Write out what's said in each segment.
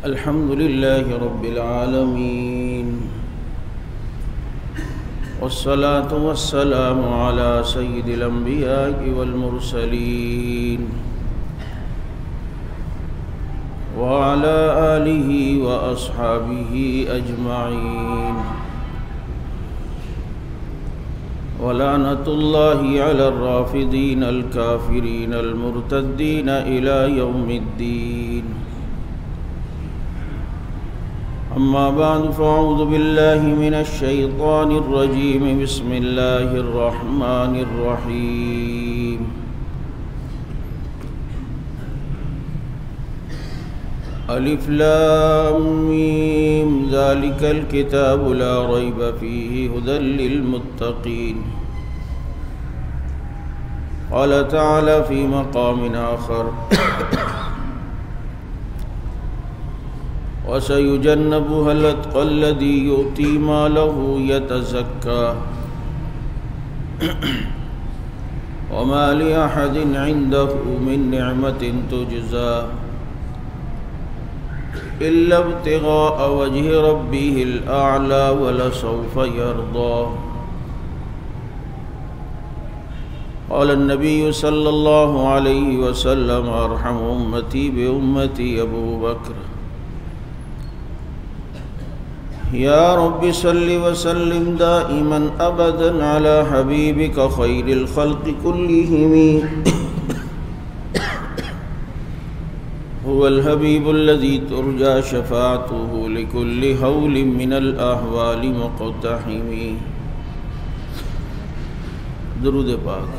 الحمد لله رب العالمين والصلاة والسلام على سيد الأنبياء والمرسلين وعلى آله وأصحابه أجمعين ولعنة الله على الرافضين الكافرين المرتدين إلى يوم الدين. أما بعد فأعوذ بالله من الشيطان الرجيم. بسم الله الرحمن الرحيم. ألف لام ميم ذلك الكتاب لا ريب فيه هدى للمتقين. قال تعالى في مقام آخر وسيجنبها الأتقى الذي يؤتي ماله يتزكى وما لأحد عنده من نعمة تجزى إلا ابتغاء وجه ربه الأعلى ولسوف يرضى. قال النبي صلى الله عليه وسلم أرحم أمتي بأمتي أبو بكر. يا رب صل وسلم دائما أبدا على حبيبك خير الخلق كلهم هو الحبيب الذي ترجى شفاعته لكل هول من الأهوال مقتحم. درود پاک.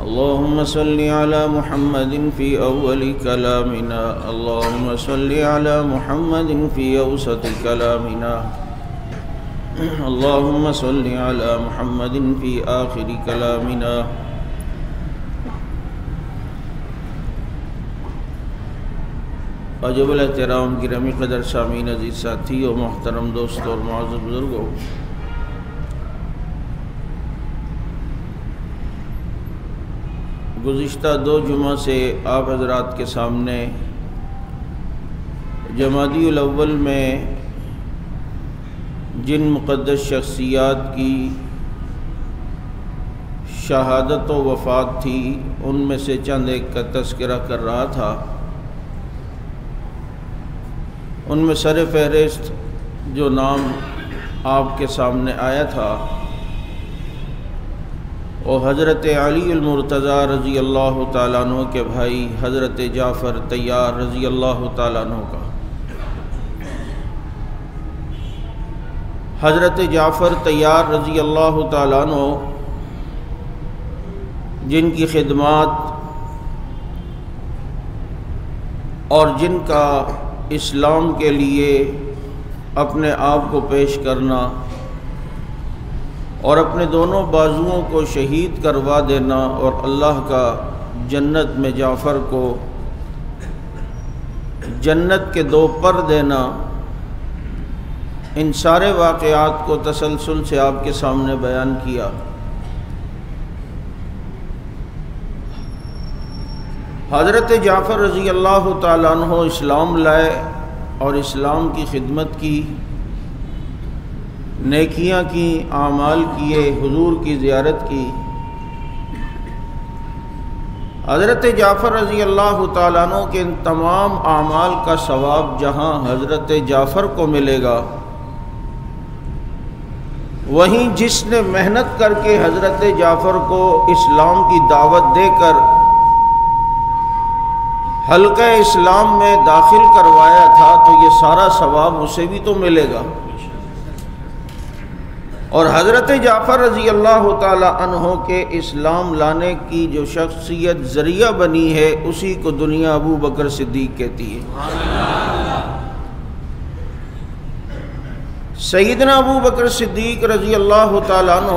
اللهم صل على محمد في أول كلامنا. اللهم صل على محمد في أوسط كلامنا. اللهم صل على محمد في آخر كلامنا. واجب الاحترام گرامی قدر سامعین عزیز ساتھی اور محترم دوستوں اور معزز بزرگوں، گزشتہ 2 جمعہ سے آپ حضرات کے سامنے جمادی الاول میں جن مقدس شخصیات کی شہادت و وفات تھی ان میں سے چند ایک کا تذکرہ کر رہا تھا. ان میں سر فہرست جو نام آپ کے سامنے آیا تھا وہ حضرت علی المرتضیٰ رضی اللہ تعالیٰ عنہ کے بھائی حضرت جعفر طیار رضی اللہ تعالیٰ عنہ کا. حضرت جعفر طیار رضی اللہ تعالیٰ عنہ جن کی خدمات اور جن کا اسلام کے لیے اپنے آپ کو پیش کرنا اور اپنے دونوں بازوؤں کو شہید کروا دینا اور اللہ کا جنت میں جعفر کو جنت کے 2 پر دینا، ان سارے واقعات کو تسلسل سے آپ کے سامنے بیان کیا. حضرت جعفر رضی اللہ تعالیٰ عنہ اسلام لائے اور اسلام کی خدمت کی، نیکیاں کی، اعمال کیے، حضور کی زیارت کی. حضرت جعفر رضی اللہ تعالیٰ عنہ کے ان تمام اعمال کا ثواب جہاں حضرت جعفر کو ملے گا، وہیں جس نے محنت کر کے حضرت جعفر کو اسلام کی دعوت دے کر حلقہ اسلام میں داخل کروایا تھا تو یہ سارا ثواب اسے بھی تو ملے گا. اور حضرت جعفر رضی اللہ تعالی عنہ کے اسلام لانے کی جو شخصیت ذریعہ بنی ہے اسی کو دنیا ابو بکر صدیق کہتی ہے. سیدنا ابو بکر صدیق رضی اللہ تعالی عنہ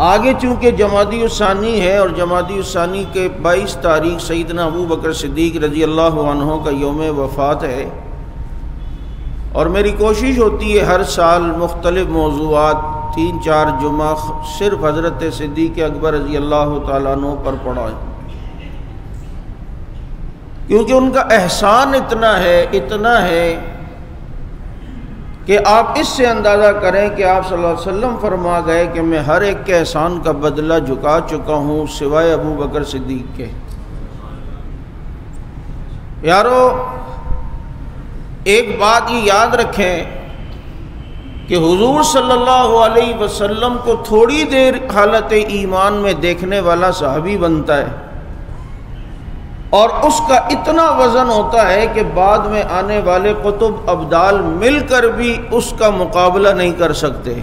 آگے چونکہ جمادی الثانی ہے اور جمادی الثانی کے 22 تاریخ سیدنا ابو بکر صدیق رضی اللہ عنہ کا یوم وفات ہے، اور میری کوشش ہوتی ہے ہر سال مختلف موضوعات 3-4 جمعہ صرف حضرت صدیق اکبر رضی اللہ تعالیٰ عنہ پر پڑھا ہے، کیونکہ ان کا احسان اتنا ہے کہ آپ اس سے اندازہ کریں کہ آپ صلی اللہ علیہ وسلم فرما گئے کہ میں ہر ایک کے احسان کا بدلہ چکا چکا ہوں سوائے ابو بکر صدیق کے۔ یارو ایک بات یہ یاد رکھیں کہ حضور صلی اللہ علیہ وسلم کو تھوڑی دیر حالت ایمان میں دیکھنے والا صحابی بنتا ہے، اور اس کا اتنا وزن ہوتا ہے کہ بعد میں آنے والے قطب ابدال مل کر بھی اس کا مقابلہ نہیں کر سکتے۔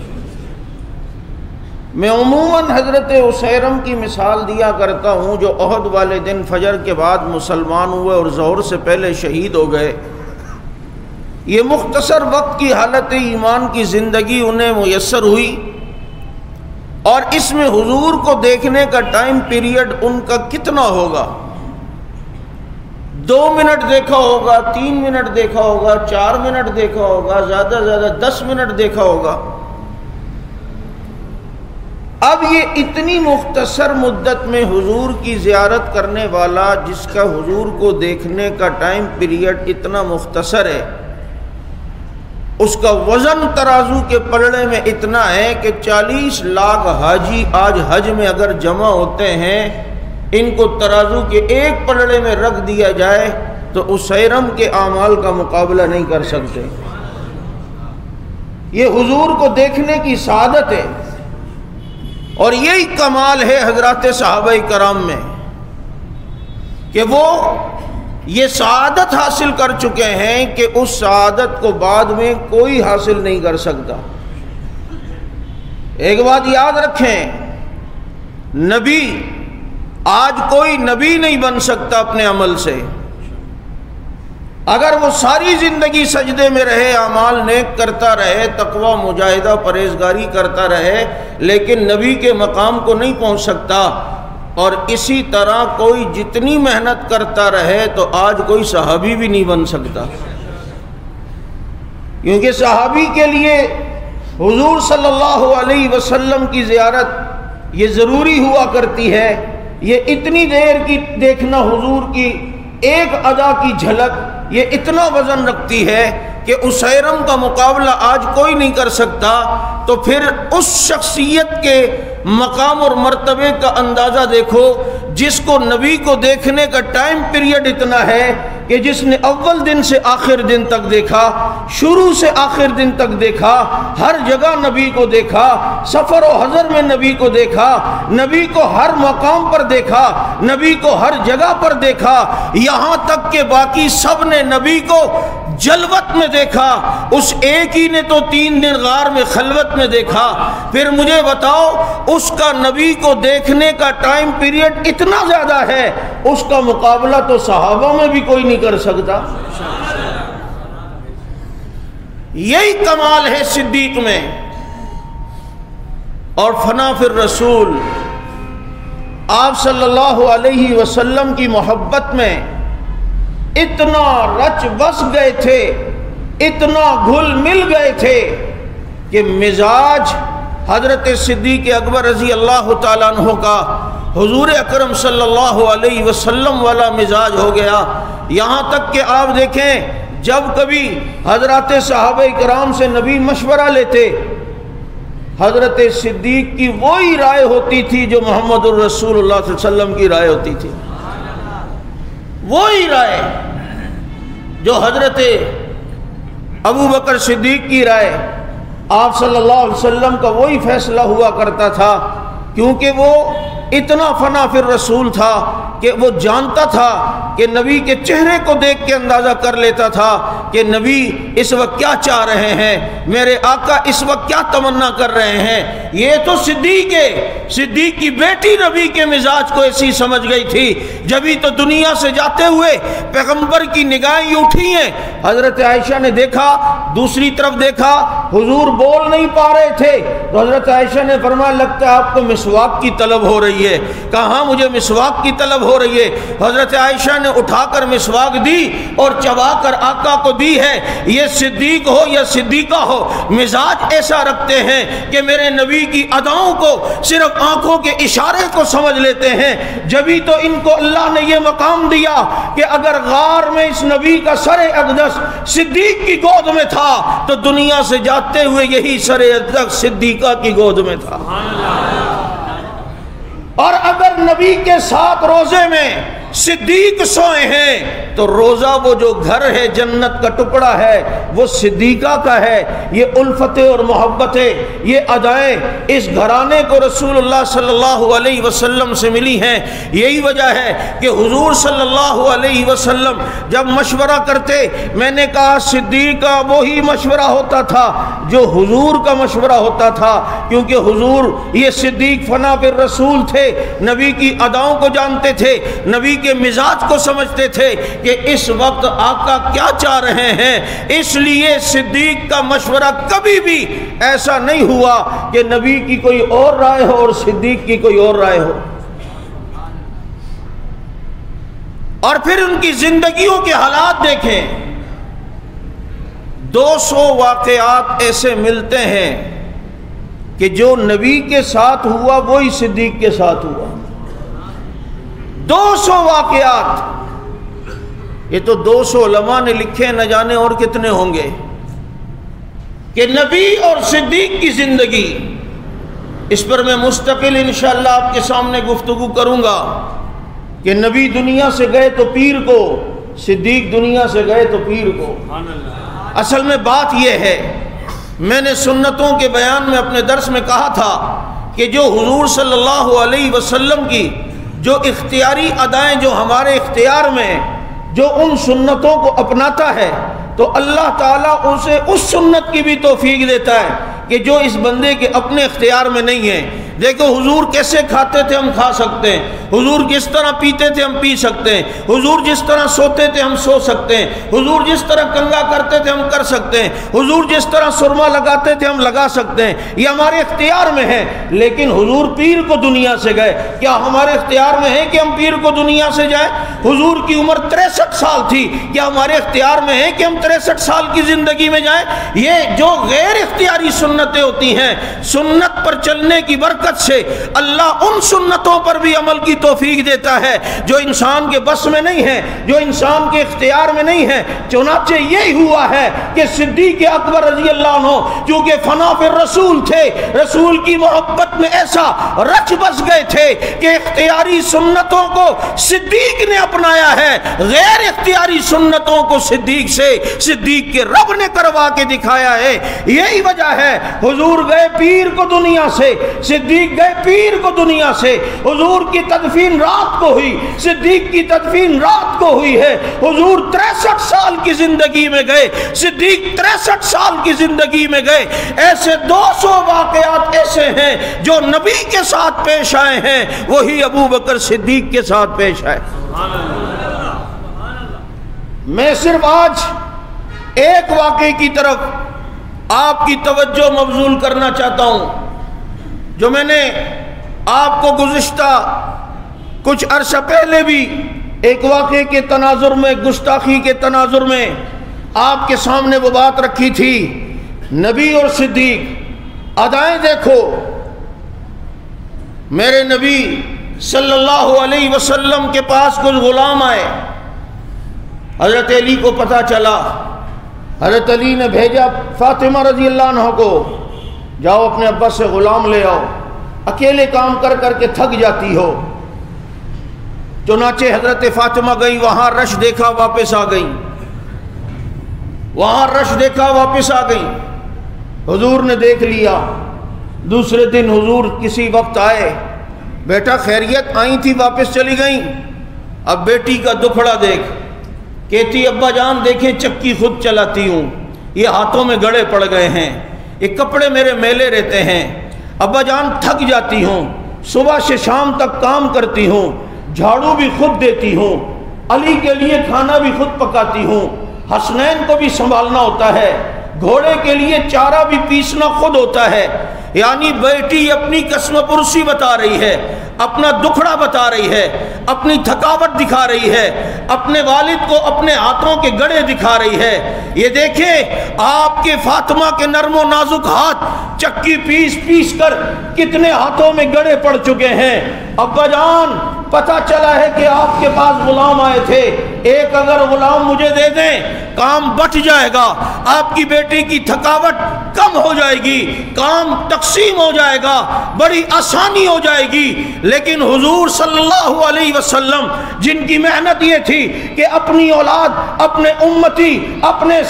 میں عموماً حضرت اسیرم کی مثال دیا کرتا ہوں، جو احد والے دن فجر کے بعد مسلمان ہوئے اور ظہر سے پہلے شہید ہو گئے۔ یہ مختصر وقت کی حالت ایمان کی زندگی انہیں میسر ہوئی، اور اس میں حضور کو دیکھنے کا ٹائم پیریڈ ان کا کتنا ہوگا؟ 2 منٹ دیکھا ہوگا، 3 منٹ دیکھا ہوگا، 4 منٹ دیکھا ہوگا، زیادہ سے زیادہ 10 منٹ دیکھا ہوگا۔ اب یہ اتنی مختصر مدت میں حضور کی زیارت کرنے والا، جس کا حضور کو دیکھنے کا ٹائم پیریڈ اتنا مختصر ہے، اس کا وزن ترازو کے پلڑے میں اتنا ہے کہ 40 لاکھ حاجی آج حج میں اگر جمع ہوتے ہیں، ان کو ترازو کے ایک پلڑے میں رکھ دیا جائے تو اسیرم کے اعمال کا مقابلہ نہیں کر سکتے۔ یہ حضور کو دیکھنے کی سعادت ہے، اور یہی کمال ہے حضرات صحابہ کرام میں کہ وہ یہ سعادت حاصل کر چکے ہیں کہ اس سعادت کو بعد میں کوئی حاصل نہیں کر سکتا۔ ایک بات یاد رکھیں، نبی آج کوئی نبی نہیں بن سکتا اپنے عمل سے، اگر وہ ساری زندگی سجدے میں رہے، اعمال نیک کرتا رہے، تقوی مجاہدہ پرہیزگاری کرتا رہے، لیکن نبی کے مقام کو نہیں پہنچ سکتا۔ اور اسی طرح کوئی جتنی محنت کرتا رہے تو آج کوئی صحابی بھی نہیں بن سکتا، کیونکہ صحابی کے لیے حضور صلی اللہ علیہ وسلم کی زیارت یہ ضروری ہوا کرتی ہے۔ یہ اتنی دیر کی دیکھنا حضور کی ایک ادا کی جھلک یہ اتنا وزن رکھتی ہے کہ اسیرم کا مقابلہ آج کوئی نہیں کر سکتا۔ تو پھر اس شخصیت کے مقام اور مرتبے کا اندازہ دیکھو جس کو نبی کو دیکھنے کا ٹائم پیریڈ اتنا ہے کہ جس نے اول دن سے آخر دن تک دیکھا، شروع سے آخر دن تک دیکھا، ہر جگہ نبی کو دیکھا، سفر و حضر میں نبی کو دیکھا، نبی کو ہر مقام پر دیکھا، نبی کو ہر جگہ پر دیکھا، یہاں تک کہ باقی سب نے نبی کو جلوت میں دیکھا، اس ایک ہی نے تو 3 دن غار میں خلوت میں دیکھا۔ پھر مجھے بتاؤ، اس کا نبی کو دیکھنے کا ٹائم پیریڈ اتنا زیادہ ہے، اس کا مقابلہ تو صحابہ میں بھی کوئی نہیں کر سکتا۔ یہی کمال ہے صدیق میں۔ اور فنا فی الرسول، آپ صلی اللہ علیہ وسلم کی محبت میں اتنا رچ بس گئے تھے، اتنا گھل مل گئے تھے کہ مزاج حضرت صدیق اکبر رضی اللہ تعالیٰ عنہ کا حضور اکرم صلی اللہ علیہ وسلم والا مزاج ہو گیا۔ یہاں تک کہ آپ دیکھیں، جب کبھی حضرات صحابہ کرام سے نبی مشورہ لیتے، حضرت صدیق کی وہی رائے ہوتی تھی جو محمد الرسول اللہ صلی اللہ علیہ وسلم کی رائے ہوتی تھی، وہی رائے جو حضرت ابو بکر صدیق کی رائے، آپ صلی اللہ علیہ وسلم کا وہی فیصلہ ہوا کرتا تھا، کیونکہ وہ اتنا فنا فی الرسول تھا کہ وہ جانتا تھا کہ نبی کے چہرے کو دیکھ کے اندازہ کر لیتا تھا کہ نبی اس وقت کیا چاہ رہے ہیں، میرے آقا اس وقت کیا تمنا کر رہے ہیں۔ یہ تو صدیق ہے، صدیق کی بیٹی نبی کے مزاج کو ایسی سمجھ گئی تھی، جبھی تو دنیا سے جاتے ہوئے پیغمبر کی نگاہیں اٹھی ہیں۔ حضرت عائشہ نے دیکھا، دوسری طرف دیکھا، حضور بول نہیں پا رہے تھے، تو حضرت عائشہ نے فرمایا لگتا ہے آپ کو مسواک کی طلب ہو رہی رہی ہے؟ کہاں مجھے مسواک کی طلب ہو رہی ہے؟ حضرت عائشہ نے اٹھا کر مسواک دی اور چبا کر آقا کو دی ہے۔ یہ صدیق ہو یا صدیقہ ہو، مزاج ایسا رکھتے ہیں کہ میرے نبی کی اداؤں کو صرف آنکھوں کے اشارے کو سمجھ لیتے ہیں۔ جبھی تو ان کو اللہ نے یہ مقام دیا کہ اگر غار میں اس نبی کا سر اقدس صدیق کی گود میں تھا تو دنیا سے جاتے ہوئے یہی سر اقدس صدیقہ کی گود میں تھا۔ اور اگر نبی کے ساتھ روزے میں صدیق سوئے ہیں تو روزہ وہ جو گھر ہے، جنت کا ٹکڑا ہے، وہ صدیقہ کا ہے۔ یہ الفتیں اور محبتیں، یہ ادائیں اس گھرانے کو رسول اللہ صلی اللہ علیہ وسلم سے ملی ہیں۔ یہی وجہ ہے کہ حضور صلی اللہ علیہ وسلم جب مشورہ کرتے، میں نے کہا صدیق کا وہی مشورہ ہوتا تھا جو حضور کا مشورہ ہوتا تھا، کیونکہ حضور یہ صدیق فنا پر رسول تھے، نبی کی اداؤں کو جانتے تھے، نبی کے مزاج کو سمجھتے تھے کہ اس وقت آقا کیا چاہ رہے ہیں۔ اس لیے صدیق کا مشورہ کبھی بھی ایسا نہیں ہوا کہ نبی کی کوئی اور رائے ہو اور صدیق کی کوئی اور رائے ہو۔ اور پھر ان کی زندگیوں کے حالات دیکھیں، 200 واقعات ایسے ملتے ہیں کہ جو نبی کے ساتھ ہوا وہی صدیق کے ساتھ ہوا۔ 200 واقعات، یہ تو 200 علماء نے لکھے، نہ جانے اور کتنے ہوں گے، کہ نبی اور صدیق کی زندگی۔ اس پر میں مستقل انشاءاللہ آپ کے سامنے گفتگو کروں گا کہ نبی دنیا سے گئے تو پیر کو، صدیق دنیا سے گئے تو پیر کو۔ اصل میں بات یہ ہے، میں نے سنتوں کے بیان میں اپنے درس میں کہا تھا کہ جو حضور صلی اللہ علیہ وسلم کی جو اختیاری ادائیں جو ہمارے اختیار میں، جو ان سنتوں کو اپناتا ہے تو اللہ تعالیٰ اسے اس سنت کی بھی توفیق دیتا ہے کہ جو اس بندے کے اپنے اختیار میں نہیں ہے۔ دیکھو حضور کیسے کھاتے تھے ہم کھا سکتے ہیں، حضور جس طرح پیتے تھے ہم پی سکتے ہیں، حضور جس طرح سوتے تھے ہم سو سکتے ہیں، حضور جس طرح کنگا کرتے تھے ہم کر سکتے ہیں، حضور جس طرح سرما لگاتے تھے ہم لگا سکتے ہیں، یہ ہمارے اختیار میں ہے۔ لیکن حضور پیر کو دنیا سے گئے، کیا ہمارے اختیار میں ہے کہ ہم پیر کو دنیا سے جائیں؟ حضور کی عمر 63 سال تھی، کیا ہمارے اختیار میں ہے کہ ہم 63 سال کی زندگی میں جائیں؟ یہ جو غیر اختیاری سنتیں ہوتی ہیں، سنت پر چلنے کی برکت سے اللہ ان سنتوں پر بھی عمل کی توفیق دیتا ہے جو انسان کے بس میں نہیں ہے، جو انسان کے اختیار میں نہیں ہے۔ چنانچہ یہی ہوا ہے کہ صدیق اکبر رضی اللہ عنہ چونکہ فنا پر رسول تھے، رسول کی محبت میں ایسا رچ بس گئے تھے کہ اختیاری سنتوں کو صدیق نے اپنایا ہے، غیر اختیاری سنتوں کو صدیق کے رب نے کروا کے دکھایا ہے۔ یہی وجہ ہے حضور گئے پیر کو دنیا سے، صدیق گئے پیر کو دنیا سے۔ حضور کی تدفین رات کو ہوئی، صدیق کی تدفین رات کو ہوئی ہے۔ حضور 63 سال کی زندگی میں گئے، صدیق 63 سال کی زندگی میں گئے۔ ایسے 200 واقعات ایسے ہیں جو نبی کے ساتھ پیش آئے ہیں، وہی ابو بکر صدیق کے ساتھ پیش آئے۔ میں صرف آج ایک واقعے کی طرف آپ کی توجہ مبذول کرنا چاہتا ہوں جو میں نے آپ کو گزشتہ کچھ عرصہ پہلے بھی ایک واقعے کے تناظر میں، گستاخی کے تناظر میں آپ کے سامنے وہ بات رکھی تھی۔ نبی اور صدیق ادائیں دیکھو، میرے نبی صلی اللہ علیہ وسلم کے پاس کچھ غلام آئے، حضرت علی کو پتہ چلا، حضرت علی نے بھیجا فاطمہ رضی اللہ عنہ کو، جاؤ اپنے ابا سے غلام لے آؤ، اکیلے کام کر کر کے تھک جاتی ہو۔ چنانچہ حضرت فاطمہ گئی، وہاں رش دیکھا واپس آ گئی، وہاں رش دیکھا واپس آ گئی۔ حضور نے دیکھ لیا، دوسرے دن حضور کسی وقت آئے، بیٹا خیریت؟ آئی تھی واپس چلی گئیں۔ اب بیٹی کا دکھڑا دیکھ، کہتی ابا جان دیکھیں چکی خود چلاتی ہوں، یہ ہاتھوں میں گڑے پڑ گئے ہیں، یہ کپڑے میرے میلے رہتے ہیں، ابا جان تھک جاتی ہوں، صبح سے شام تک کام کرتی ہوں، جھاڑو بھی خود دیتی ہوں، علی کے لیے کھانا بھی خود پکاتی ہوں، حسنین کو بھی سنبھالنا ہوتا ہے، گھوڑے کے لیے چارہ بھی پیسنا خود ہوتا ہے۔ یعنی بیٹی اپنی قسم پرسی بتا رہی ہے، اپنا دکھڑا بتا رہی ہے، اپنی تھکاوٹ دکھا رہی ہے، اپنے والد کو اپنے ہاتھوں کے گڑے دکھا رہی ہے۔ یہ دیکھیں آپ کے فاطمہ کے نرم و نازک ہاتھ چکی پیس پیس کر کتنے ہاتھوں میں گڑے پڑ چکے ہیں۔ ابا جان پتہ چلا ہے کہ آپ کے پاس غلام آئے تھے، ایک اگر غلام مجھے دے دیں کام بٹ جائے گا، آپ کی بیٹی کی تھکاوٹ کم ہو جائے گی، کام تقسیم ہو جائے گا، بڑی آسانی ہو جائے گی۔ لیکن حضور صلی اللہ علیہ وسلم جن کی محنت یہ تھی کہ اپنی اولاد، اپنے امتی، اپنے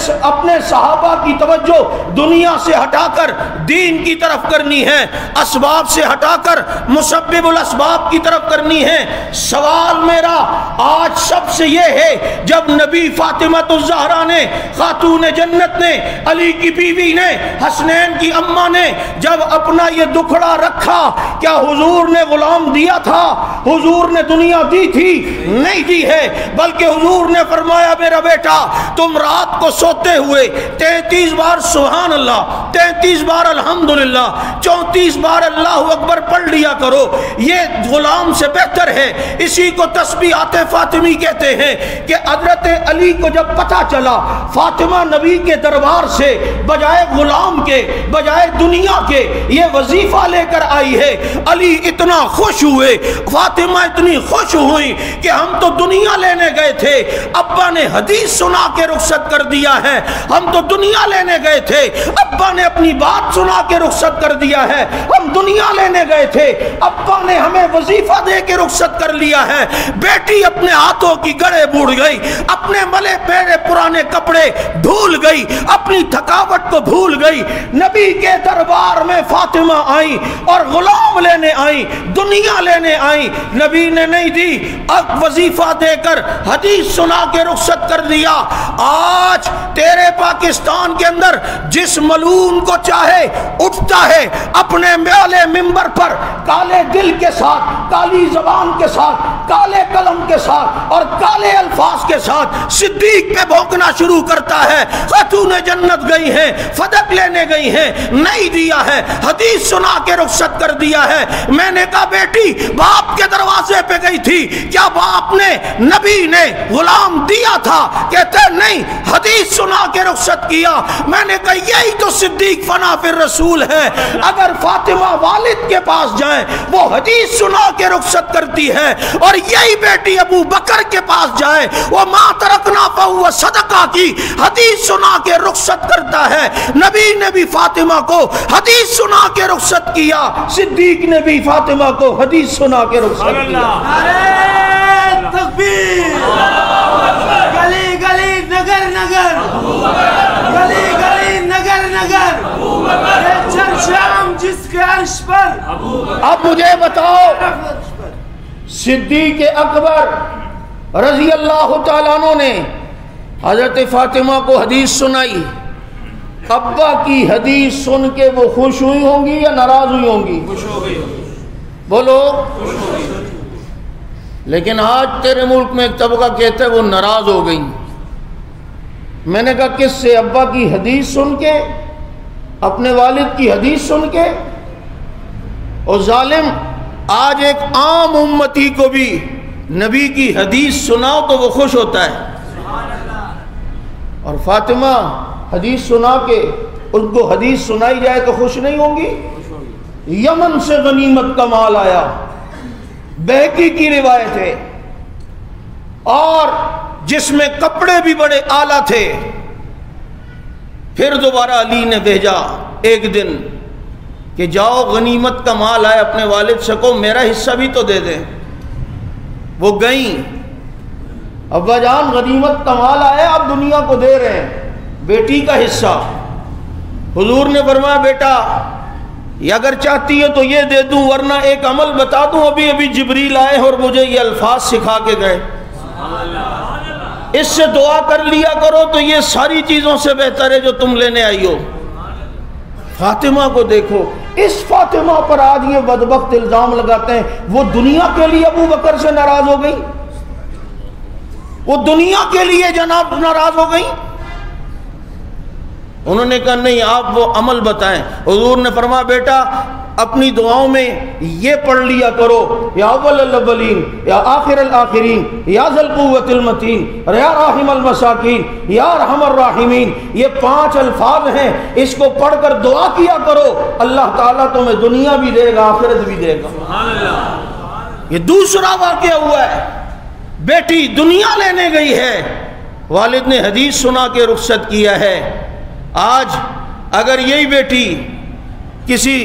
صحابہ کی توجہ دنیا سے ہٹا کر دین کی طرف کرنی ہے، اسباب سے ہٹا کر مسبب الاسباب کی طرف کرنی ہے۔ سوال میرا آج سب سے یہ ہے، جب نبی فاطمہ الزہرا نے، خاتون جنت نے، علی کی بیوی نے، حسنین کی اماں نے جب اپنا یہ دکھڑا رکھا، کیا حضور نے غلام دیا تھا؟ حضور نے دنیا دی تھی؟ نہیں دی ہے، بلکہ حضور نے فرمایا میرا بیٹا تم رات کو سوتے ہوئے 33 بار سبحان اللہ، 33 بار الحمدللہ، 34 بار اللہ اکبر پڑھ لیا کرو، یہ غلام سے بہتر ہے۔ اسی کو تسبیحات فاطمی کہتے ہیں کہ حضرت علی کو جب پتہ چلا فاطمہ نبی کے دربار سے بجائے غلام کے، بجائے دنیا کے یہ وظیفہ لے کر آئی ہے، علی اتنا خوش ہوئے، فاطمہ اتنی خوش ہوئی کہ ہم تو دنیا لینے گئے تھے، ابا نے حدیث سنا کے رخصت کر دیا ہے، ہم تو دنیا لینے گئے تھے، ابا نے اپنی بات سنا کے رخصت کر دیا ہے، ہم دنیا لینے گئے تھے، ابا نے ہمیں وظیفہ دے کے رخصت کر لیا ہے۔ بیٹی اپنے ہاتھوں کی گڑے بوڑھ گئی، اپنے ملے پیرے پرانے کپڑے بھول گئی، اپنی تھکاوٹ کو بھول گئی، نبی کے دربار میں فاطمہ آئی اور غلام لینے آئی، دنیا لینے آئی، نبی نے نہیں دی، اب وظیفہ دے کر حدیث سنا کے رخصت کر دیا۔ آج تیرے پاکستان کے اندر جس ملعون کو چاہے اٹھتا ہے اپنے میلے منبر پر کالے دل کے ساتھ، کالی زبان کے ساتھ، کالے قلم کے ساتھ اور کالے الفاظ کے ساتھ صدیق پہ بھونکنا شروع کرتا ہے، خاتون جنت گئی ہیں، فدق لینے گئی ہیں، نہیں دیا ہے، حدیث سنا کے رخصت کر دیا ہے۔ میں نے کہا بیٹی باپ کے دروازے پہ گئی تھی، کیا باپ نے، نبی نے غلام دیا تھا؟ کہتے نہیں، حدیث سنا کے رخصت کیا۔ میں نے کہا یہی تو صدیق فنا فی الرسول ہے۔ اگر فاطمہ والد کے پاس جائیں وہ حدیث سنا کے رخصت کرتی ہے، اور یہی بیٹی ابو بکر کے پاس جائے وہ ما ترکنا فہو صدقہ کی حدیث سنا کے رخصت کرتا ہے۔ نبی نے بھی فاطمہ کو حدیث سنا کے رخصت کیا، صدیق نے بھی فاطمہ کو حدیث سنا کے رخصت کیا۔ نعرہ تکبیر، گلی گلی نگر نگر، گلی گلی نگر نگر، یہ چرشام جس کے عرش پر۔ اب مجھے بتاؤ صدیق اکبر رضی اللہ تعالیٰ عنہ نے حضرت فاطمہ کو حدیث سنائی، ابا کی حدیث سن کے وہ خوش ہوئی ہوں گی یا ناراض ہوئی ہوں گی؟ خوش ہو گئی، بولو۔ لیکن آج تیرے ملک میں ایک طبقہ کہتا ہے وہ ناراض ہو گئی۔ میں نے کہا کس سے؟ ابا کی حدیث سن کے، اپنے والد کی حدیث سن کے؟ اور ظالم آج ایک عام امتی کو بھی نبی کی حدیث سناؤ تو وہ خوش ہوتا ہے، اور فاطمہ حدیث سنا کے ان کو حدیث سنائی جائے تو خوش نہیں ہوں گی؟ یمن سے غنیمت کا مال آیا، بہقی کی روایت ہے، اور جس میں کپڑے بھی بڑے اعلیٰ تھے۔ پھر دوبارہ علی نے بھیجا ایک دن کہ جاؤ غنیمت کا مال آئے، اپنے والد سے کہو میرا حصہ بھی تو دے دیں۔ وہ گئیں، ابا جان غنیمت کا مال آیا، آپ دنیا کو دے رہے ہیں، بیٹی کا حصہ۔ حضور نے فرمایا بیٹا یہ اگر چاہتی ہے تو یہ دے دوں، ورنہ ایک عمل بتا دوں، ابھی جبریل آئے اور مجھے یہ الفاظ سکھا کے گئے، اس سے دعا کر لیا کرو تو یہ ساری چیزوں سے بہتر ہے جو تم لینے آئی ہو۔ فاطمہ کو دیکھو، اس فاطمہ پر آج یہ بدبخت الزام لگاتے ہیں وہ دنیا کے لیے ابو بکر سے ناراض ہو گئی، وہ دنیا کے لیے جناب ناراض ہو گئی۔ انہوں نے کہا نہیں، آپ وہ عمل بتائیں۔ حضور نے فرمایا بیٹا اپنی دعاؤں میں یہ پڑھ لیا کرو، یا اول الاولین، یا آخر الآخرین، یا ذی القوۃ المتین، یا راحم المساکین، یا ارحم الراحمین، یہ 5 الفاظ ہیں، اس کو پڑھ کر دعا کیا کرو، اللہ تعالیٰ تمہیں دنیا بھی دے گا آخرت بھی دے گا۔ سبحان اللہ۔ یہ دوسرا واقعہ ہوا ہے، بیٹی دنیا لینے گئی ہے، والد نے حدیث سنا کے رخصت کیا ہے۔ آج اگر یہی بیٹی کسی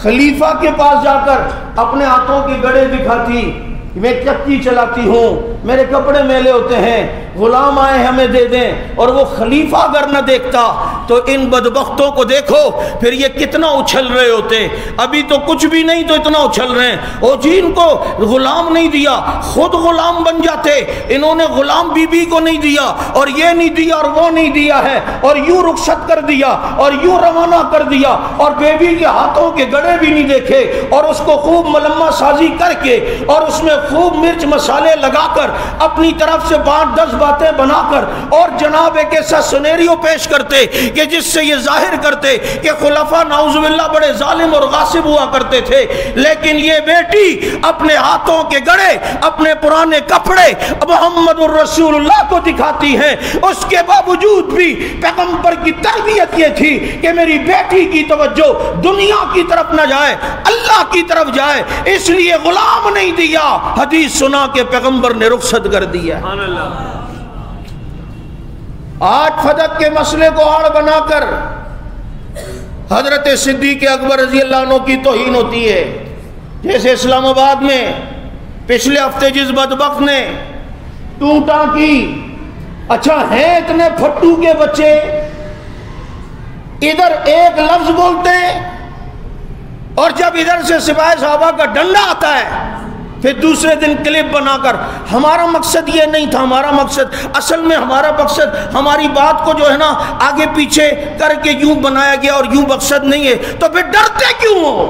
خلیفہ کے پاس جا کر اپنے ہاتھوں کے گڑے دکھاتی، میں چکی چلاتی ہوں، میرے کپڑے میلے ہوتے ہیں، غلام آئے ہمیں دے دیں، اور وہ خلیفہ اگر نہ دیکھتا تو ان بدبختوں کو دیکھو پھر یہ کتنا اچھل رہے ہوتے۔ ابھی تو کچھ بھی نہیں تو اتنا اچھل رہے ہیں، اور جی ان کو غلام نہیں دیا خود غلام بن جاتے، انہوں نے غلام بی بی کو نہیں دیا اور یہ نہیں دیا اور وہ نہیں دیا ہے، اور یوں رخصت کر دیا اور یوں روانہ کر دیا، اور بیوی کے ہاتھوں کے گڑے بھی نہیں دیکھے، اور اس کو خوب ملمہ سازی کر کے اور اس میں خوب مرچ مسالے لگا کر اپنی طرف سے 5-10 باتیں بنا کر اور جناب ایک ایسا سنیریو پیش کرتے کہ جس سے یہ ظاہر کرتے کہ خلفاء نعوذ باللہ بڑے ظالم اور غاصب ہوا کرتے تھے، لیکن یہ بیٹی اپنے ہاتھوں کے گڑے، اپنے پرانے کپڑے محمد الرسول اللہ کو دکھاتی ہیں۔ اس کے باوجود بھی پیغمبر کی تربیت یہ تھی کہ میری بیٹی کی توجہ دنیا کی طرف نہ جائے، اللہ کی طرف جائے، اس لیے غلام نہیں دیا، حدیث سنا کے پیغمبر نے رخصت کر دیا۔ سبحان اللہ۔ آج فدق کے مسئلے کو آڑ بنا کر حضرت صدیق اکبر رضی اللہ عنہ کی توہین ہوتی ہے، جیسے اسلام آباد میں پچھلے ہفتے جس بدبخت نے ٹوٹا کی، اچھا ہیں اتنے پھٹو کے بچے، ادھر ایک لفظ بولتے ہیں اور جب ادھر سے سپاہی صحابہ کا ڈنڈا آتا ہے پھر دوسرے دن کلپ بنا کر ہمارا مقصد یہ نہیں تھا، ہمارا مقصد اصل میں ہمارا مقصد ہماری بات کو جو ہے نا آگے پیچھے کر کے یوں بنایا گیا اور یوں مقصد نہیں ہے، تو پھر ڈرتے کیوں ہو؟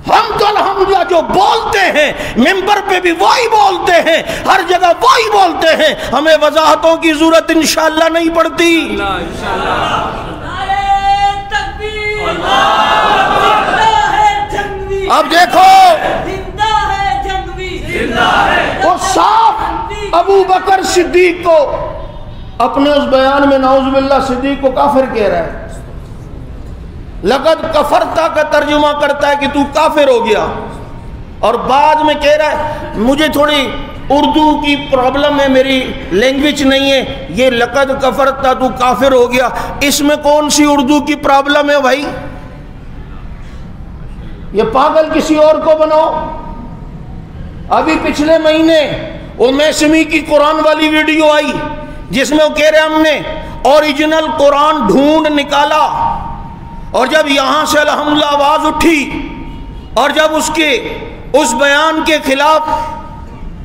ہم تو الحمدللہ جو بولتے ہیں ممبر پہ بھی وہی بولتے ہیں، ہر جگہ وہی بولتے ہیں، ہمیں وضاحتوں کی ضرورت انشاءاللہ نہیں پڑتی۔ اب دیکھو وہ صاف ابو بکر صدیق کو اپنے اس بیان میں نعوذ باللہ صدیق کو کافر کہہ رہا ہے، لقد کفرتا کا ترجمہ کرتا ہے کہ تو کافر ہو گیا، اور بعد میں کہہ رہا ہے مجھے تھوڑی اردو کی پرابلم ہے، میری لینگویج نہیں ہے، یہ لقد کفرتا تو کافر ہو گیا، اس میں کون سی اردو کی پرابلم ہے بھائی؟ یہ پاگل کسی اور کو بناؤ۔ ابھی پچھلے مہینے وہ میسمی کی قرآن والی ویڈیو آئی جس میں وہ کہہ رہے ہم نے اوریجنل قرآن ڈھونڈ نکالا، اور جب یہاں سے الحمدللہ آواز اٹھی اور جب اس بیان کے خلاف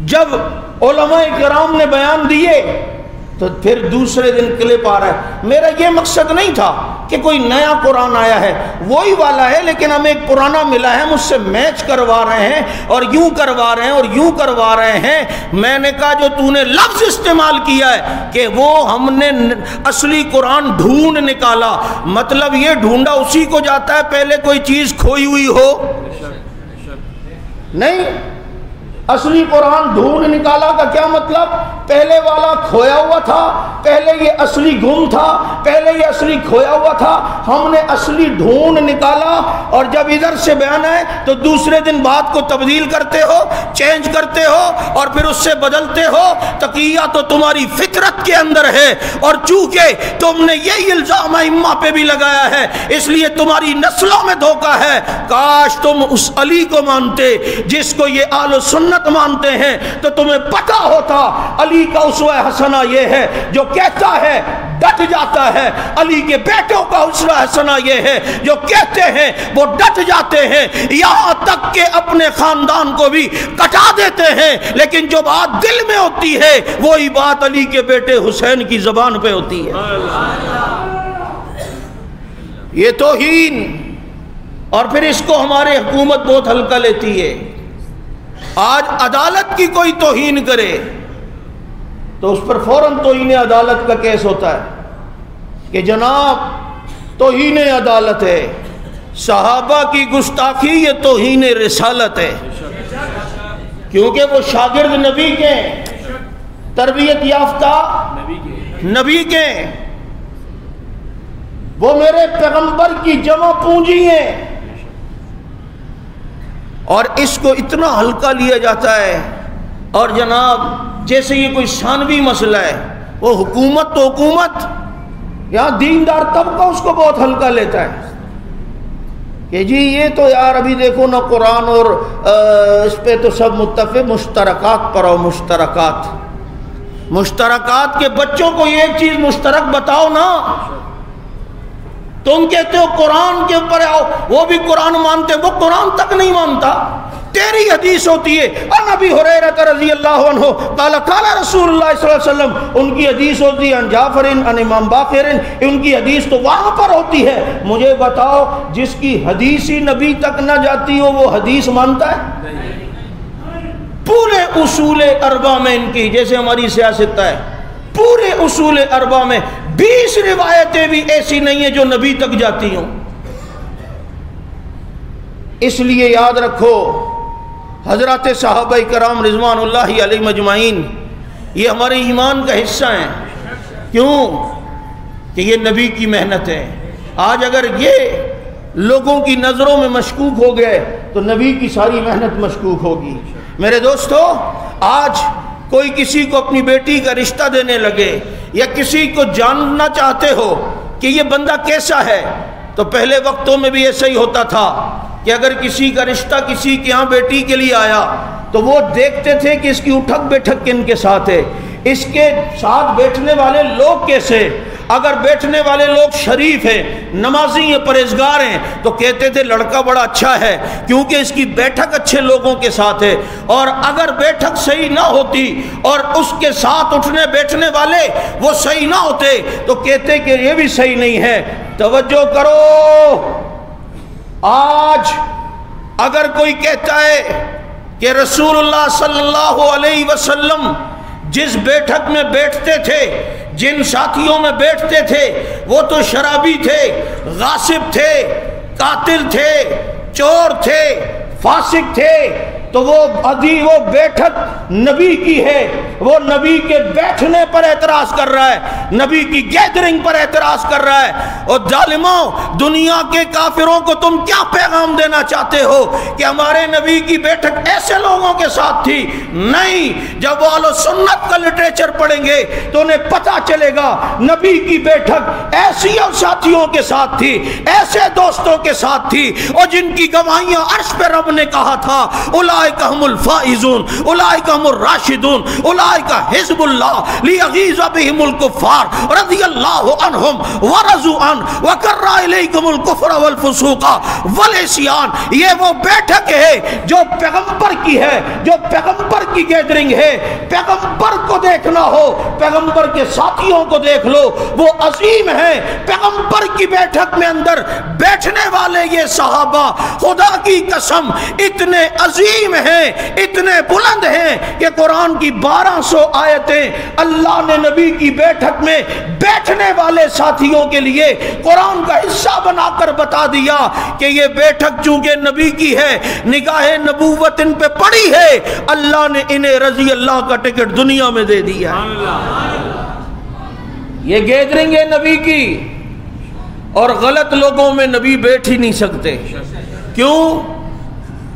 جب علماء کرام نے بیان دیے تو پھر دوسرے دن کلپ آ رہا ہے۔ میرا یہ مقصد نہیں تھا کہ کوئی نیا قرآن آیا ہے، وہی والا ہے، لیکن ہمیں ایک پرانا ملا ہے، مجھ سے میچ کروا رہے ہیں اور یوں کروا رہے ہیں اور یوں کروا رہے ہیں۔ میں نے کہا جو تو نے لفظ استعمال کیا ہے کہ وہ ہم نے اصلی قرآن ڈھونڈ نکالا، مطلب یہ ڈھونڈا اسی کو جاتا ہے پہلے کوئی چیز کھوئی ہوئی ہو؟ نہیں، اصلی قرآن ڈھونڈ نکالا کا کیا مطلب؟ پہلے والا کھویا ہوا تھا، پہلے یہ اصلی گم تھا، پہلے یہ اصلی کھویا ہوا تھا، ہم نے اصلی ڈھونڈ نکالا، اور جب ادھر سے بیان ہے تو دوسرے دن بات کو تبدیل کرتے ہو، چینج کرتے ہو اور پھر اس سے بدلتے ہو۔ تقیہ تو تمہاری فطرت کے اندر ہے، اور چونکہ تم نے یہی الزام ائمہ پہ بھی لگایا ہے اس لیے تمہاری نسلوں میں دھوکہ ہے۔ کاش تم اس علی کو مانتے جس کو یہ اہل سنت مانتے ہیں، تو تمہیں پتہ ہوتا علی کا اسوہ حسنہ یہ ہے جو کہتا ہے ڈٹ جاتا ہے، علی کے بیٹوں کا اسوہ حسنہ یہ ہے جو کہتے ہیں وہ ڈٹ جاتے ہیں، یہاں تک کہ اپنے خاندان کو بھی کٹا دیتے ہیں، لیکن جو بات دل میں ہوتی ہے وہی بات علی کے بیٹے حسین کی زبان پہ ہوتی ہے۔ یہ توہین، اور پھر اس کو ہماری حکومت بہت ہلکا لیتی ہے۔ آج عدالت کی کوئی توہین کرے تو اس پر فوراً توہین عدالت کا کیس ہوتا ہے کہ جناب توہین عدالت ہے، صحابہ کی گستاخی یہ توہین رسالت ہے، کیونکہ وہ شاگرد نبی کے، تربیت یافتہ نبی کے، وہ میرے پیغمبر کی جمع پونجی ہیں، اور اس کو اتنا ہلکا لیا جاتا ہے، اور جناب جیسے یہ کوئی ثانوی مسئلہ ہے۔ وہ حکومت تو حکومت، یہاں دیندار طبقہ اس کو بہت ہلکا لیتا ہے کہ جی یہ تو یار ابھی دیکھو نا قرآن اور اس پہ تو سب متفق، مشترکات پر، مشترکات کے بچوں کو یہ ایک چیز مشترک بتاؤ نا، تم کہتے ہو قرآن کے اوپر آؤ، وہ بھی قرآن مانتے، وہ قرآن تک نہیں مانتا، تیری حدیث ہوتی ہے ان ابی ہریرہ رضی اللہ عنہ قال قال رسول اللہ صلی اللہ علیہ وسلم، ان کی حدیث ہوتی ہے ان جعفر ان امام باقر، ان کی حدیث تو وہاں پر ہوتی ہے۔ مجھے بتاؤ جس کی حدیث ہی نبی تک نہ جاتی ہو وہ حدیث مانتا ہے؟ پورے اصول اربع میں ان کی، جیسے ہماری سیاست ہے، پورے اصول اربع میں 20 روایتیں بھی ایسی نہیں ہیں جو نبی تک جاتی ہوں۔ اس لیے یاد رکھو حضرات صحابہ کرام رضوان اللہ علیہ مجمعین یہ ہمارے ایمان کا حصہ ہیں، کیوں کہ یہ نبی کی محنت ہے۔ آج اگر یہ لوگوں کی نظروں میں مشکوک ہو گئے تو نبی کی ساری محنت مشکوک ہوگی۔ میرے دوستو، آج کوئی کسی کو اپنی بیٹی کا رشتہ دینے لگے یا کسی کو جاننا چاہتے ہو کہ یہ بندہ کیسا ہے، تو پہلے وقتوں میں بھی ایسا ہی ہوتا تھا کہ اگر کسی کا رشتہ کسی کے ہاں بیٹی کے لیے آیا تو وہ دیکھتے تھے کہ اس کی اٹھک بیٹھک کن کے ساتھ ہے، اس کے ساتھ بیٹھنے والے لوگ کیسے، اگر بیٹھنے والے لوگ شریف ہیں، نمازی ہیں، پرہیزگار ہیں، تو کہتے تھے لڑکا بڑا اچھا ہے کیونکہ اس کی بیٹھک اچھے لوگوں کے ساتھ ہے، اور اگر بیٹھک صحیح نہ ہوتی اور اس کے ساتھ اٹھنے بیٹھنے والے وہ صحیح نہ ہوتے تو کہتے کہ یہ بھی صحیح نہیں ہے۔ توجہ کرو، آج اگر کوئی کہتا ہے کہ رسول اللہ صلی اللہ علیہ وسلم جس بیٹھک میں بیٹھتے تھے، جن ساتھیوں میں بیٹھتے تھے، وہ تو شرابی تھے، غاصب تھے، قاتل تھے، چور تھے، فاسق تھے، تو وہ بیٹھک نبی کی ہے، وہ نبی کے بیٹھنے پر اعتراض کر رہا ہے، نبی کی گیدرنگ پر اعتراض کر رہا ہے۔ اور ظالموں، دنیا کے کافروں کو تم کیا پیغام دینا چاہتے ہو کہ ہمارے نبی کی بیٹھک ایسے لوگوں کے ساتھ تھی؟ نہیں، جب وہ اہل سنت کا لٹریچر پڑھیں گے تو انہیں پتہ چلے گا نبی کی بیٹھک ایسی ساتھیوں کے ساتھ تھی، ایسے دوستوں کے ساتھ تھی، اور جن کی گواہیاں عرش پہ رب نے کہا تھا اولئک ہم الفائزون، اولئک ہم الراشدون، اولئک حزب اللہ لیغیظ بہم الکفار رضی اللہ عنہم ورضوا عنہ وکرہ الیکم الکفر والفسوق والعصیان۔ یہ وہ بیٹھک ہے جو پیغمبر کی ہے، جو پیغمبر کی گیدرنگ ہے۔ پیغمبر کو دیکھنا ہو، پیغمبر کے ساتھیوں کو دیکھ لو، وہ عظیم ہیں۔ پیغمبر کی بیٹھک میں اندر بیٹھنے والے یہ صحابہ خدا کی قسم اتنے عظیم ہیں، اتنے بلند ہیں کہ قرآن کی 1200 آیتیں اللہ نے نبی کی بیٹھک میں بیٹھنے والے ساتھیوں کے لیے قرآن کا حصہ بنا کر بتا دیا کہ یہ بیٹھک چونکہ نبی کی ہے، نگاہ نبوت ان پہ پڑی ہے، اللہ نے انہیں رضی اللہ کا ٹکٹ دنیا میں دے دیا۔ یہ گیدرنگ ہے نبی کی، اور غلط لوگوں میں نبی بیٹھ ہی نہیں سکتے۔ کیوں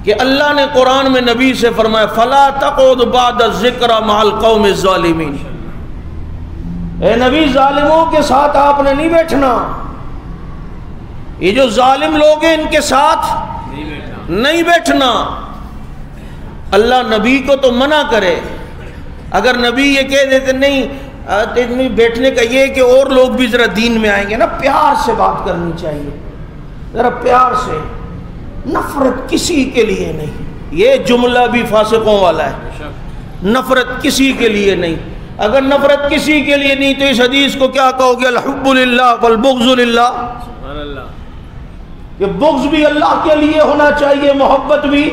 کہ اللہ نے قرآن میں نبی سے فرمایا فَلَا تَقْعُدْ بَعْدَ الذِّكْرَ مَعَ الْقَوْمِ الظَّالِمِينَ، اے نبی ظالموں کے ساتھ آپ نے نہیں بیٹھنا، یہ جو ظالم لوگ ہیں ان کے ساتھ نہیں بیٹھنا۔ اللہ نبی کو تو منع کرے، اگر نبی یہ کہہ دیتے نہیں بیٹھنے کا، یہ کہ اور لوگ بھی ذرا دین میں آئیں گے نا، پیار سے بات کرنی چاہیے، ذرا پیار سے، نفرت کسی کے لیے نہیں۔ یہ جملہ بھی فاسقوں والا ہے، نفرت کسی کے لیے نہیں۔ اگر نفرت کسی کے لیے نہیں تو اس حدیث کو کیا کہو گے؟ الحب للہ والبغض للہ، کہ بغض بھی اللہ کے لیے ہونا چاہیے، محبت بھی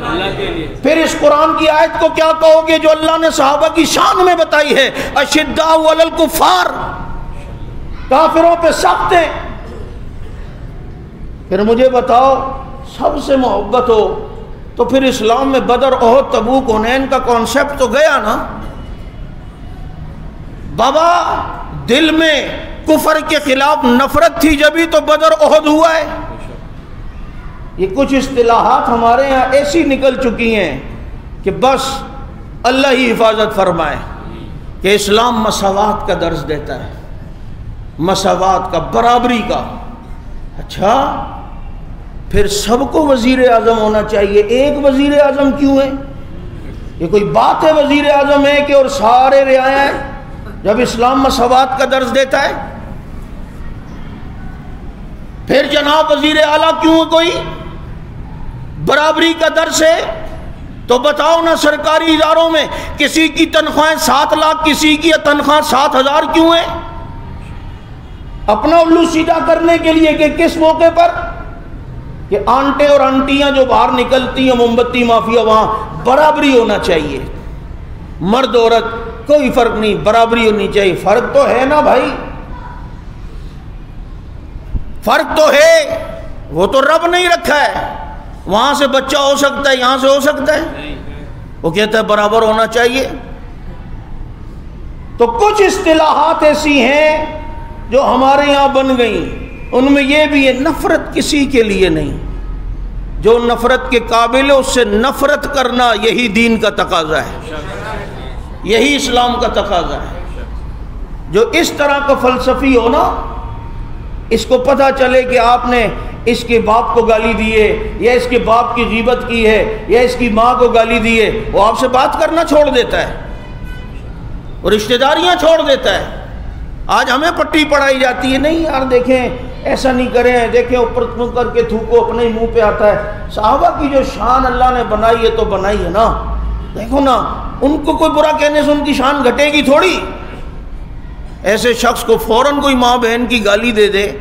اللہ کے لیے۔ پھر اس قرآن کی آیت کو کیا کہو گے جو اللہ نے صحابہ کی شان میں بتائی ہے؟ اشداء علی الکفار، کافروں پہ سخت ہیں۔ پھر مجھے بتاؤ سب سے محبت ہو تو پھر اسلام میں بدر، احد، تبوک، حنین کا کانسیپٹ تو گیا نا۔ بابا دل میں کفر کے خلاف نفرت تھی جبھی تو بدر احد ہوا ہے۔ یہ کچھ اصطلاحات ہمارے ہاں ایسی نکل چکی ہیں کہ بس اللہ ہی حفاظت فرمائے، کہ اسلام مساوات کا درس دیتا ہے، مساوات کا، برابری کا۔ اچھا پھر سب کو وزیر اعظم ہونا چاہیے، ایک وزیر اعظم کیوں ہے؟ یہ کوئی بات ہے وزیر اعظم ہے کہ اور سارے رعایا ہیں جب اسلام مساوات کا درس دیتا ہے؟ پھر جناب وزیر اعلیٰ کیوں ہے؟ کوئی برابری کا درس ہے تو بتاؤ نا، سرکاری اداروں میں کسی کی تنخواہیں 7 لاکھ، کسی کی تنخواہ 7,000 کیوں ہے؟ اپنا الو سیدھا کرنے کے لیے کہ کس موقع پر کہ آنٹے اور آنٹیاں جو باہر نکلتی ہیں موم بتی مافیا، وہاں برابری ہونا چاہیے، مرد عورت کوئی فرق نہیں، برابری ہونی چاہیے۔ فرق تو ہے نا بھائی، فرق تو ہے، وہ تو رب نہیں رکھا ہے، وہاں سے بچہ ہو سکتا ہے، یہاں سے ہو سکتا ہے، وہ کہتا ہے برابر ہونا چاہیے۔ تو کچھ اصطلاحات ایسی ہیں جو ہمارے یہاں بن گئیں، ان میں یہ بھی ہے نفرت کسی کے لیے نہیں، جو نفرت کے قابل ہے اس سے نفرت کرنا، یہی دین کا تقاضا ہے، یہی اسلام کا تقاضا ہے۔ جو اس طرح کا فلسفی ہو نا، اس کو پتہ چلے کہ آپ نے اس کے باپ کو گالی دی ہے، یا اس کے باپ کی غیبت کی ہے، یا اس کی ماں کو گالی دی ہے، وہ آپ سے بات کرنا چھوڑ دیتا ہے، اور رشتہ داریاں چھوڑ دیتا ہے۔ آج ہمیں پٹی پڑھائی جاتی ہے، نہیں یار دیکھیں ایسا نہیں کریں، دیکھیں اوپر منہ کر کے تھوکو، اپنے ہی منہ پہ آتا ہے۔ صحابہ کی جو شان اللہ نے بنائی ہے تو بنائی ہے نا، دیکھو نا، ان کو کوئی برا کہنے سے ان کی شان گھٹے گی تھوڑی۔ ایسے شخص کو فوراً کوئی ماں بہن کی گالی دے دے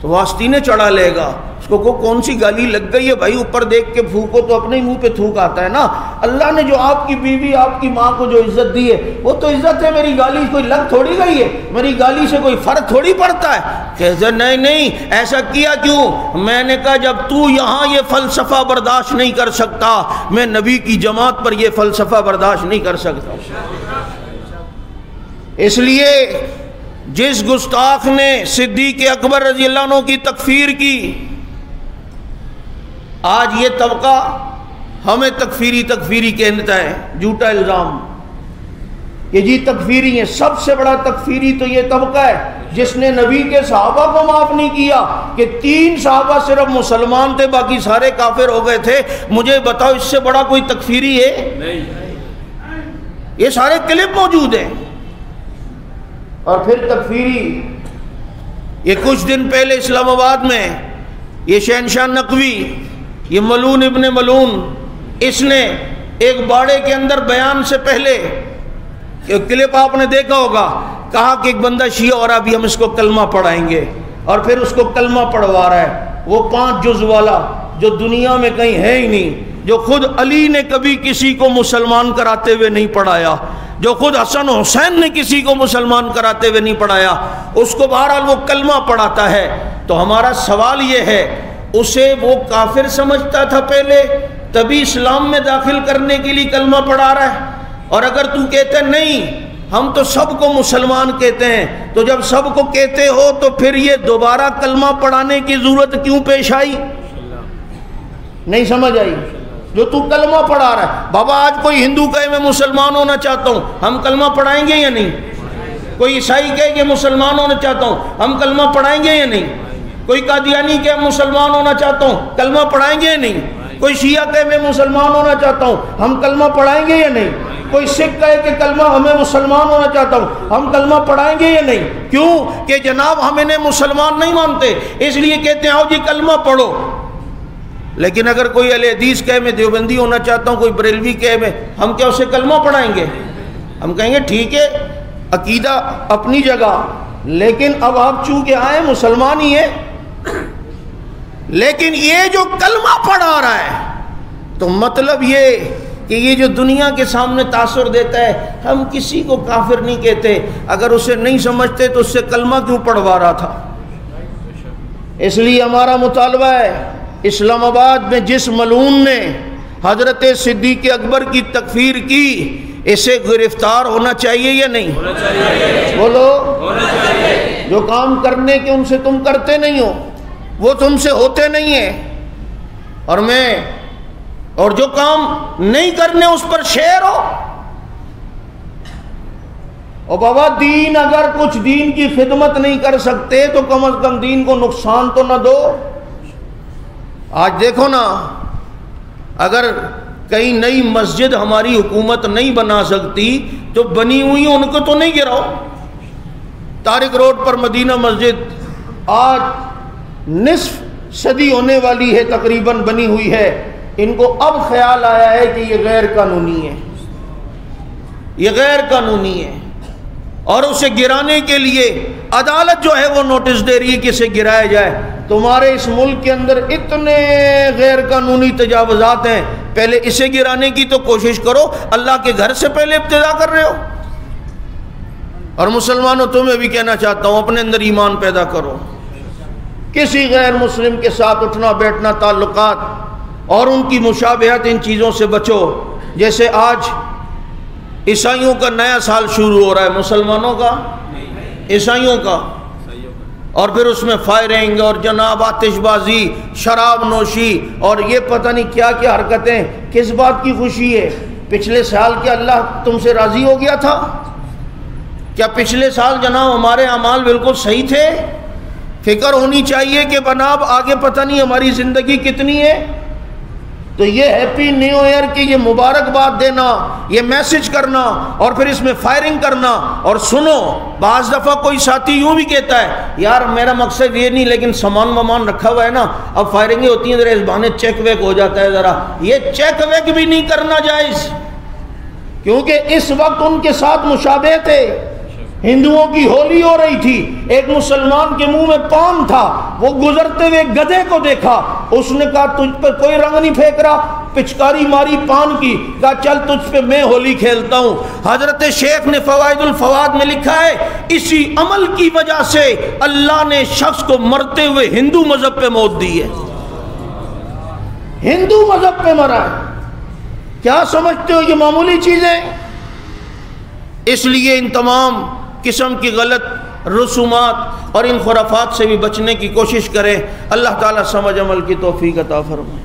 تو وہ آستینیں چڑھا لے گا، اس کو کون سی گالی لگ گئی ہے بھائی، اوپر دیکھ کے پھونکو تو اپنے ہی منہ پہ تھوک آتا ہے نا۔ اللہ نے جو آپ کی بیوی، آپ کی ماں کو جو عزت دی ہے وہ تو عزت ہے، میری گالی کوئی لگ تھوڑی گئی ہے، میری گالی سے کوئی فرق تھوڑی پڑتا ہے۔ کہتے نہیں نہیں ایسا کیا کیوں؟ میں نے کہا جب تو یہاں یہ فلسفہ برداشت نہیں کر سکتا، میں نبی کی جماعت پر یہ فلسفہ برداشت نہیں کر سکتا۔ اس لیے جس گستاخ نے صدیق اکبر رضی اللہ عنہ کی تکفیر کی، آج یہ طبقہ ہمیں تکفیری کہتا ہے، جھوٹا الزام کہ جی تکفیری ہیں۔ سب سے بڑا تکفیری تو یہ طبقہ ہے جس نے نبی کے صحابہ کو معاف نہیں کیا، کہ 3 صحابہ صرف مسلمان تھے، باقی سارے کافر ہو گئے تھے۔ مجھے بتاؤ اس سے بڑا کوئی تکفیری ہے؟ نہیں۔ یہ سارے کلپ موجود ہیں۔ اور پھر تکفیری، یہ کچھ دن پہلے اسلام آباد میں یہ شہنشاہ نقوی، یہ ملون ابن ملون، اس نے ایک باڑے کے اندر بیان سے پہلے کلپ آپ نے دیکھا ہوگا، کہا کہ ایک بندہ شیعہ اور ابھی ہم اس کو کلمہ پڑھائیں گے، اور پھر اس کو کلمہ پڑھوا رہا ہے، وہ 5 جز والا جو دنیا میں کہیں ہے ہی نہیں، جو خود علی نے کبھی کسی کو مسلمان کراتے ہوئے نہیں پڑھایا، جو خود حسن حسین نے کسی کو مسلمان کراتے ہوئے نہیں پڑھایا، اس کو بہرحال وہ کلمہ پڑھاتا ہے۔ تو ہمارا سوال یہ ہے، اسے وہ کافر سمجھتا تھا پہلے، تبھی اسلام میں داخل کرنے کے لیے کلمہ پڑھا رہا ہے؟ اور اگر تو کہتے نہیں ہم تو سب کو مسلمان کہتے ہیں، تو جب سب کو کہتے ہو تو پھر یہ دوبارہ کلمہ پڑھانے کی ضرورت کیوں پیش آئی؟ نہیں سمجھ آئی؟ جو تو کلمہ پڑھا رہا ہے، بابا آج کوئی ہندو کہے میں مسلمان ہونا چاہتا ہوں، ہم کلمہ پڑھائیں گے یا نہیں؟ کوئی عیسائی کہے کہ مسلمان ہونا چاہتا ہوں، ہم کلمہ پڑھائیں گے یا نہیں؟ کوئی قادیانی کہے مسلمان ہونا چاہتا ہوں، کلمہ پڑھائیں گے یا نہیں؟ کوئی شیعہ کہے میں مسلمان ہونا چاہتا ہوں، ہم کلمہ پڑھائیں گے یا نہیں؟ کوئی سکھ کہے کہ کلمہ ہمیں مسلمان ہونا چاہتا ہوں، ہم کلمہ پڑھائیں گے یا نہیں؟ کیوں کہ جناب ہم انہیں مسلمان نہیں مانتے، اس لیے کہتے ہیں آؤ جی کلمہ پڑھو۔ لیکن اگر کوئی اہل حدیث کہے میں دیوبندی ہونا چاہتا ہوں، کوئی بریلوی کہے میں، ہم کیا اسے کلمہ پڑھائیں گے؟ ہم کہیں گے ٹھیک ہے عقیدہ اپنی جگہ، لیکن اب آپ چونکہ آئے مسلمان ہی ہیں، لیکن یہ جو کلمہ پڑھا رہا ہے تو مطلب یہ کہ یہ جو دنیا کے سامنے تاثر دیتا ہے، ہم کسی کو کافر نہیں کہتے، اگر اسے نہیں سمجھتے تو اس سے کلمہ کیوں پڑھوا رہا تھا؟ اس لیے ہمارا مطالبہ ہے، اسلام آباد میں جس ملعون نے حضرت صدیق اکبر کی تکفیر کی، اسے گرفتار ہونا چاہیے یا نہیں؟ ہونا چاہیے۔ بولو، ہونا چاہیے۔ جو کام کرنے کے ان سے تم کرتے نہیں ہو، وہ تم سے ہوتے نہیں ہیں، اور جو کام نہیں کرنے اس پر شیر ہو۔ اور بابا دین، اگر کچھ دین کی خدمت نہیں کر سکتے تو کم از کم دین کو نقصان تو نہ دو۔ آج دیکھو نا، اگر کئی نئی مسجد ہماری حکومت نہیں بنا سکتی تو بنی ہوئی ان کو تو نہیں گراؤ۔ طارق روڈ پر مدینہ مسجد آج نصف صدی ہونے والی ہے تقریباً بنی ہوئی ہے، ان کو اب خیال آیا ہے کہ یہ غیر قانونی ہے، یہ غیر قانونی ہے، اور اسے گرانے کے لیے عدالت جو ہے وہ نوٹس دے رہی ہے کہ اسے گرایا جائے۔ تمہارے اس ملک کے اندر اتنے غیر قانونی تجاوزات ہیں، پہلے اسے گرانے کی تو کوشش کرو، اللہ کے گھر سے پہلے ابتدا کر رہے ہو۔ اور مسلمانوں، تمہیں بھی کہنا چاہتا ہوں، اپنے اندر ایمان پیدا کرو، کسی غیر مسلم کے ساتھ اٹھنا بیٹھنا، تعلقات اور ان کی مشابہت، ان چیزوں سے بچو۔ جیسے آج عیسائیوں کا نیا سال شروع ہو رہا ہے، مسلمانوں کا، عیسائیوں کا، اور پھر اس میں فائرنگ اور جناب آتش بازی، شراب نوشی اور یہ پتہ نہیں کیا کیا حرکتیں۔ کس بات کی خوشی ہے؟ پچھلے سال کیا اللہ تم سے راضی ہو گیا تھا؟ کیا پچھلے سال جناب ہمارے اعمال بالکل صحیح تھے؟ فکر ہونی چاہیے کہ جناب آگے پتہ نہیں ہماری زندگی کتنی ہے۔ تو یہ ہیپی نیو ایئر کی یہ مبارکباد دینا، یہ میسج کرنا، اور پھر اس میں فائرنگ کرنا۔ اور سنو، بعض دفعہ کوئی ساتھی یوں بھی کہتا ہے، یار میرا مقصد یہ نہیں، لیکن سامان وامان رکھا ہوا ہے نا، اب فائرنگیں ہوتی ہیں ذرا اس بہانے چیک ویک ہو جاتا ہے ذرا۔ یہ چیک ویک بھی نہیں کرنا جائز، کیونکہ اس وقت ان کے ساتھ مشابہت ہے۔ ہندوؤں کی ہولی ہو رہی تھی، ایک مسلمان کے منہ میں پان تھا، وہ گزرتے ہوئے گدھے کو دیکھا، اس نے کہا تجھ پر کوئی رنگ نہیں پھینک رہا، پچکاری ماری پان کی، کہا چل تجھ پہ میں ہولی کھیلتا ہوں۔ حضرت شیخ نے فوائد الفواد میں لکھا ہے، اسی عمل کی وجہ سے اللہ نے شخص کو مرتے ہوئے ہندو مذہب پہ موت دی ہے، ہندو مذہب پہ مرا ہے۔ کیا سمجھتے ہو یہ معمولی چیزیں؟ اس لیے ان تمام قسم کی غلط رسومات اور ان خرافات سے بھی بچنے کی کوشش کریں۔ اللہ تعالیٰ سمجھ عمل کی توفیق عطا فرمائے۔